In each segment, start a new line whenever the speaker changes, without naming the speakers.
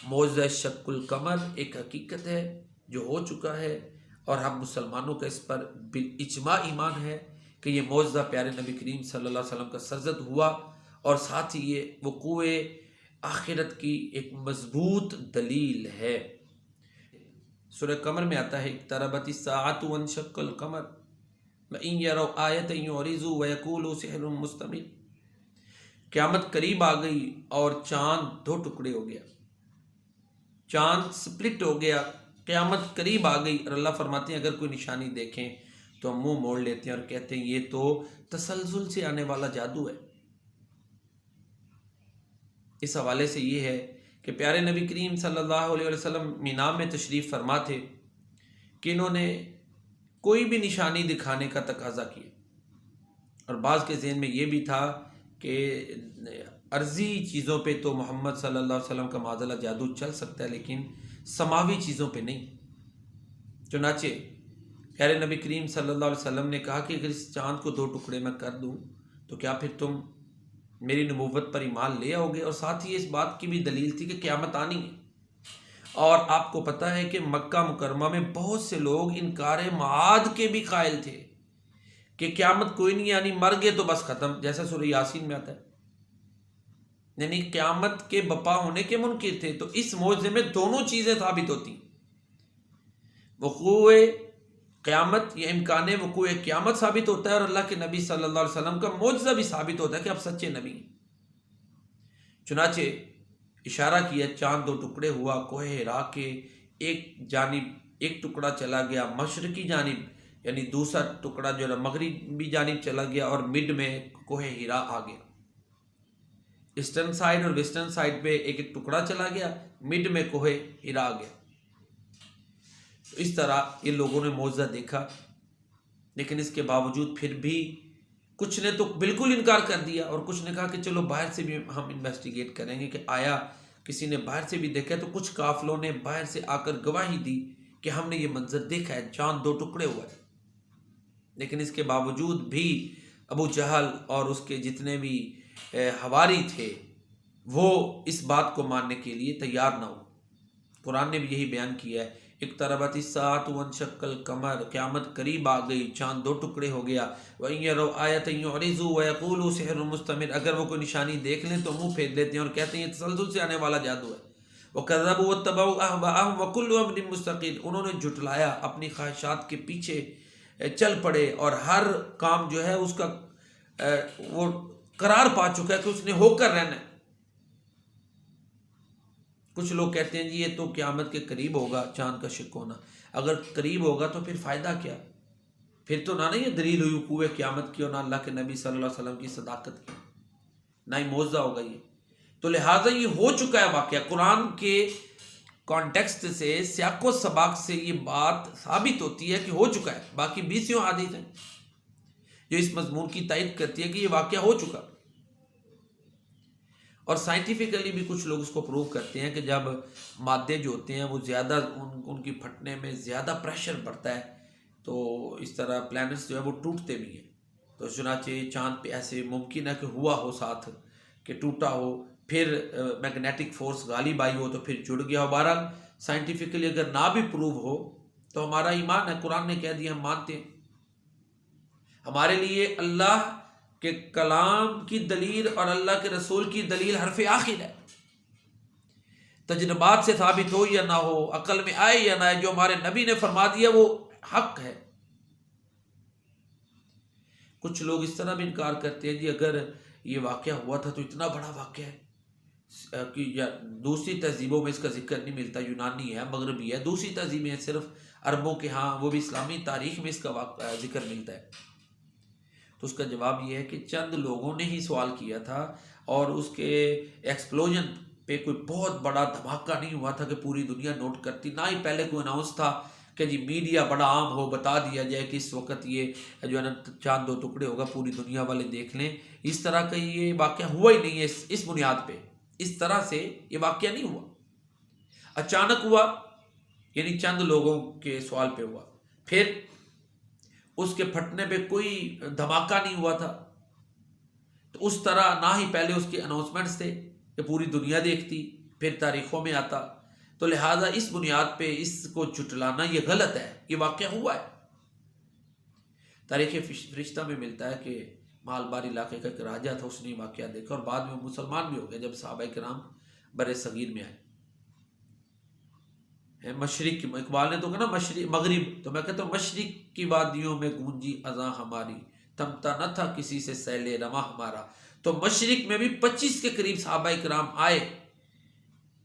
معجزہ شق القمر ایک حقیقت ہے جو ہو چکا ہے، اور ہم مسلمانوں کا اس پر بالاجماع ایمان ہے کہ یہ معجزہ پیارے نبی کریم صلی اللہ علیہ وسلم کا سرزد ہوا، اور ساتھ ہی یہ وقوع آخرت کی ایک مضبوط دلیل ہے۔ سورہ قمر میں آتا ہے اقتربت الساعۃ وانشق القمر وَإِن يَرَوْا آیَةً يُعْرِضُوا وَيَقُولُوا سِحْرٌ مُسْتَمِرٌ۔ قیامت قریب آ گئی اور چاند دو ٹکڑے ہو گیا، چاند سپلٹ ہو گیا، قیامت قریب آ گئی، اور اللہ فرماتے ہیں اگر کوئی نشانی دیکھیں تو ہم منہ موڑ لیتے ہیں اور کہتے ہیں یہ تو تسلسل سے آنے والا جادو ہے۔ اس حوالے سے یہ ہے کہ پیارے نبی کریم صلی اللہ علیہ وسلم مینا میں تشریف فرما تھے کہ انہوں نے کوئی بھی نشانی دکھانے کا تقاضا کیا، اور بعض کے ذہن میں یہ بھی تھا کہ عرضی چیزوں پہ تو محمد صلی اللہ علیہ وسلم کا معاذاللہ جادو چل سکتا ہے، لیکن سماوی چیزوں پہ نہیں۔ چنانچہ پیارے نبی کریم صلی اللہ علیہ وسلم نے کہا کہ اگر اس چاند کو دو ٹکڑے میں کر دوں تو کیا پھر تم میری نبوت پر ایمان لے آؤ گے؟ اور ساتھ ہی اس بات کی بھی دلیل تھی کہ قیامت آنی ہے، اور آپ کو پتہ ہے کہ مکہ مکرمہ میں بہت سے لوگ انکار معاد کے بھی قائل تھے کہ قیامت کوئی نہیں آنی، مر گئے تو بس ختم، جیسا سورہ یاسین میں آتا ہے، یعنی قیامت کے بپا ہونے کے منکر تھے۔ تو اس معجزے میں دونوں چیزیں ثابت ہوتی، وقوع قیامت یا امکان وقوع قیامت ثابت ہوتا ہے، اور اللہ کے نبی صلی اللہ علیہ وسلم کا معجزہ بھی ثابت ہوتا ہے کہ آپ سچے نبی ہیں۔ چنانچہ اشارہ کیا، چاند دو ٹکڑے ہوا، کوہ ہرا کے ایک جانب ایک ٹکڑا چلا گیا مشرقی جانب، یعنی دوسرا ٹکڑا جو ہے مغربی جانب چلا گیا، اور مڈ میں کوہ ہرا آ گیا۔ ایسٹرن سائڈ اور ویسٹرن سائڈ پہ ایک ایک ٹکڑا چلا گیا، مڈ میں کوہ ہرا آ گیا۔ تو اس طرح یہ لوگوں نے معجزہ دیکھا، لیکن اس کے باوجود پھر بھی کچھ نے تو بالکل انکار کر دیا، اور کچھ نے کہا کہ چلو باہر سے بھی ہم انویسٹیگیٹ کریں گے کہ آیا کسی نے باہر سے بھی دیکھا ہے۔ تو کچھ قافلوں نے باہر سے آ کر گواہی دی کہ ہم نے یہ منظر دیکھا ہے، چاند دو ٹکڑے ہوا ہے۔ لیکن اس کے باوجود بھی ابو جہل اور اس کے جتنے بھی حواری تھے وہ اس بات کو ماننے کے لیے تیار نہ ہو۔ قرآن نے بھی یہی بیان کیا ہے، اقتربت الساعۃ وانشق القمر، قیامت قریب آ گئی، چاند دو ٹکڑے ہو گیا، وَإِن يَرَوْا آیَةً يُعْرِضُوا وَيَقُولُوا سِحْرٌ مُسْتَمِرٌ، اگر وہ کوئی نشانی دیکھ لیں تو منہ پھیر لیتے ہیں اور کہتے ہیں یہ تسلسل سے آنے والا جادو ہے۔ وَكَذَّبُوا وَاتَّبَعُوا أَهْوَاءَهُمْ وَكُلُّ أَمْرٍ مُسْتَقِلٌ، انہوں نے جھٹلایا، اپنی خواہشات کے پیچھے چل پڑے، اور ہر کام جو ہے اس کا وہ قرار پا چکا ہے کہ اس نے ہو کر رہنا ہے۔ کچھ لوگ کہتے ہیں جی یہ تو قیامت کے قریب ہوگا چاند کا شق ہونا، اگر قریب ہوگا تو پھر فائدہ کیا؟ پھر تو نہ یہ دلیل ہوئی وقوع قیامت کی، اور نہ اللہ کے نبی صلی اللہ علیہ وسلم کی صداقت کی، نہ ہی معجزہ ہوگا یہ۔ تو لہٰذا یہ ہو چکا ہے واقعہ، قرآن کے کانٹیکسٹ سے، سیاق و سباق سے یہ بات ثابت ہوتی ہے کہ ہو چکا ہے۔ باقی 20 حدیث ہیں جو اس مضمون کی تائید کرتی ہے کہ یہ واقعہ ہو چکا، اور سائنٹیفکلی بھی کچھ لوگ اس کو پروو کرتے ہیں کہ جب مادے جو ہوتے ہیں وہ زیادہ ان کی پھٹنے میں زیادہ پریشر بڑھتا ہے تو اس طرح پلانٹس جو ہے وہ ٹوٹتے بھی ہیں۔ تو چنانچہ چاند پہ ایسے ممکن ہے کہ ہوا ہو ساتھ کہ ٹوٹا ہو، پھر میگنیٹک فورس غالب آئی ہو تو پھر جڑ گیا ہو۔ بہرحال سائنٹیفکلی اگر نہ بھی پروو ہو تو ہمارا ایمان ہے، قرآن نے کہہ دیا ہم مانتے ہیں۔ ہمارے لیے اللہ کہ کلام کی دلیل اور اللہ کے رسول کی دلیل حرف آخر ہے، تجربات سے ثابت ہو یا نہ ہو، عقل میں آئے یا نہ آئے، جو ہمارے نبی نے فرما دیا وہ حق ہے۔ کچھ لوگ اس طرح بھی انکار کرتے ہیں جی اگر یہ واقعہ ہوا تھا تو اتنا بڑا واقعہ ہے کہ دوسری تہذیبوں میں اس کا ذکر نہیں ملتا، یونانی ہے، مغربی ہے، دوسری تہذیبیں ہیں، صرف عربوں کے ہاں وہ بھی اسلامی تاریخ میں اس کا ذکر ملتا ہے۔ تو اس کا جواب یہ ہے کہ چند لوگوں نے ہی سوال کیا تھا، اور اس کے ایکسپلوژن پہ کوئی بہت بڑا دھماکہ نہیں ہوا تھا کہ پوری دنیا نوٹ کرتی، نہ ہی پہلے کوئی اناؤنس تھا کہ جی میڈیا بڑا عام ہو، بتا دیا جائے کہ اس وقت یہ جو ہے نا چاند دو ٹکڑے ہوگا، پوری دنیا والے دیکھ لیں۔ اس طرح کا یہ واقعہ ہوا ہی نہیں ہے، اس بنیاد پہ اس طرح سے یہ واقعہ نہیں ہوا، اچانک ہوا، یعنی چند لوگوں کے سوال پہ ہوا، پھر اس کے پھٹنے پہ کوئی دھماکہ نہیں ہوا تھا۔ تو اس طرح نہ ہی پہلے اس کے اناؤنسمنٹس تھے کہ پوری دنیا دیکھتی، پھر تاریخوں میں آتا. تو لہٰذا اس بنیاد پہ اس کو جھٹلانا یہ غلط ہے. یہ واقعہ ہوا ہے. تاریخ فرشتہ میں ملتا ہے کہ مالبار علاقے کا ایک راجہ تھا، اس نے واقعہ دیکھا اور بعد میں مسلمان بھی ہو گئے جب صحابہ کرام بر صغیر میں آئے. مشرق کی، اقبال نے تو کہا نا مشرق مغرب، تو میں کہتا ہوں مشرق کی وادیوں میں گونجی اذاں ہماری، تھمتا نہ تھا کسی سے سیل رواں ہمارا. تو مشرق میں بھی 25 کے قریب صحابہ کرام آئے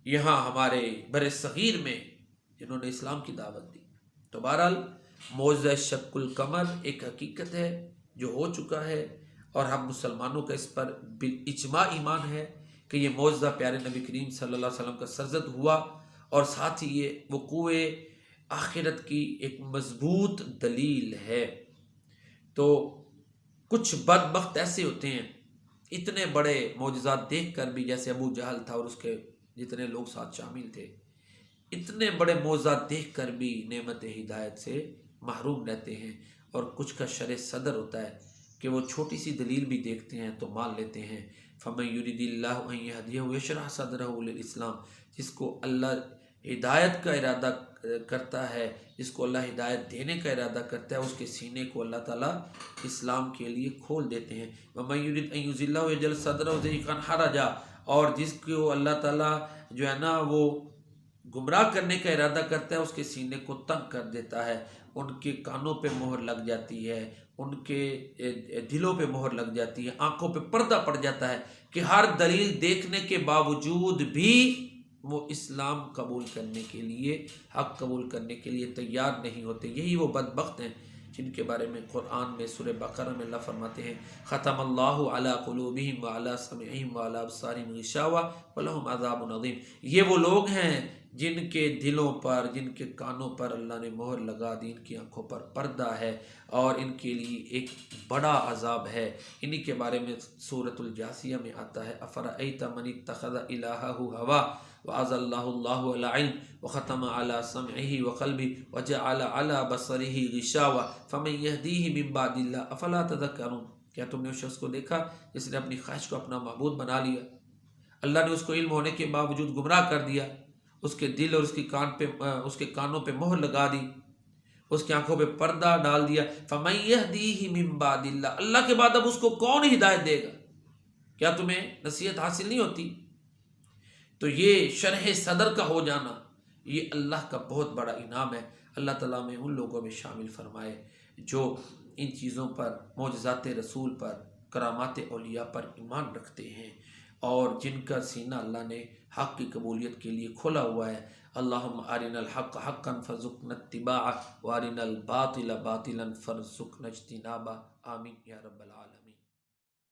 یہاں ہمارے بر صغیر میں، جنہوں نے اسلام کی دعوت دی. تو بہرحال معجزہ شق القمر ایک حقیقت ہے جو ہو چکا ہے، اور ہم مسلمانوں کا اس پر بالاجماع ایمان ہے کہ یہ معجزہ پیارے نبی کریم صلی اللہ علیہ وسلم کا سرزد ہوا، اور ساتھ ہی یہ وقوع آخرت کی ایک مضبوط دلیل ہے. تو کچھ بدبخت ایسے ہوتے ہیں اتنے بڑے معجزات دیکھ کر بھی، جیسے ابو جہل تھا اور اس کے جتنے لوگ ساتھ شامل تھے، اتنے بڑے معجزات دیکھ کر بھی نعمت ہدایت سے محروم رہتے ہیں. اور کچھ کا شرح صدر ہوتا ہے کہ وہ چھوٹی سی دلیل بھی دیکھتے ہیں تو مان لیتے ہیں. فَمَن يُرِدِ اللَّهُ أَن يَهْدِيَهُ يَشْرَحْ صَدْرَهُ لِلْإِسْلَامِ، جس کو اللہ ہدایت کا ارادہ کرتا ہے، جس کو اللہ ہدایت دینے کا ارادہ کرتا ہے، اس کے سینے کو اللہ تعالیٰ اسلام کے لیے کھول دیتے ہیں. وَمَن يُرِدْ أَن يُضِلَّهُ يَجْعَلْ صَدْرَهُ ضَيِّقًا حَرَجًا، اور جس کو اللہ تعالیٰ جو ہے نا وہ گمراہ کرنے کا ارادہ کرتا ہے، اس کے سینے کو تنگ کر دیتا ہے. ان کے کانوں پہ مہر لگ جاتی ہے، ان کے دلوں پہ مہر لگ جاتی ہے، آنکھوں پہ پردہ پڑ جاتا ہے کہ ہر دلیل دیکھنے کے باوجود بھی وہ اسلام قبول کرنے کے لیے، حق قبول کرنے کے لیے تیار نہیں ہوتے. یہی وہ بدبخت ہیں جن کے بارے میں قرآن میں سورہ بقرہ میں اللہ فرماتے ہیں ختم اللہ علی قلوبہم وعلی سمعہم وعلی ابصارہم غشاوہ ولہم عذاب عظیم. یہ وہ لوگ ہیں جن کے دلوں پر، جن کے کانوں پر اللہ نے مہر لگا دی، ان کی آنکھوں پر پردہ ہے اور ان کے لیے ایک بڑا عذاب ہے. انہی کے بارے میں سورۃ الجاثیہ میں آتا ہے افرأیت من اتخذ الہہ ہوا وأضلہ اللہ علی علم وختم علی سمعہ وقلبہ وجعل علی بصرہ غشاوہ فمن یہدیہ من بعد اللہ افلا تذکرون. کیا تم نے اس شخص کو دیکھا جس نے اپنی خواہش کو اپنا معبود بنا لیا؟ اللہ نے اس کو علم ہونے کے باوجود گمراہ کر دیا، اس کے دل اور اس کے کانوں پہ مہر لگا دی، اس کی آنکھوں پہ پردہ ڈال دیا. فمن یہدیہ من بعد اللہ، اللہ کے بعد اب اس کو کون ہدایت دے گا؟ کیا تمہیں نصیحت حاصل نہیں ہوتی؟ تو یہ شرح صدر کا ہو جانا یہ اللہ کا بہت بڑا انعام ہے. اللہ تعالیٰ میں ان لوگوں میں شامل فرمائے جو ان چیزوں پر، معجزات رسول پر، کرامات اولیاء پر ایمان رکھتے ہیں اور جن کا سینہ اللہ نے حق کی قبولیت کے لیے کھولا ہوا ہے. اللہم ارنا الحق حقا فارزقنا اتباعہ وارنا الباطل باطلا فارزقنا اجتنابہ. آمین یا رب العالمین.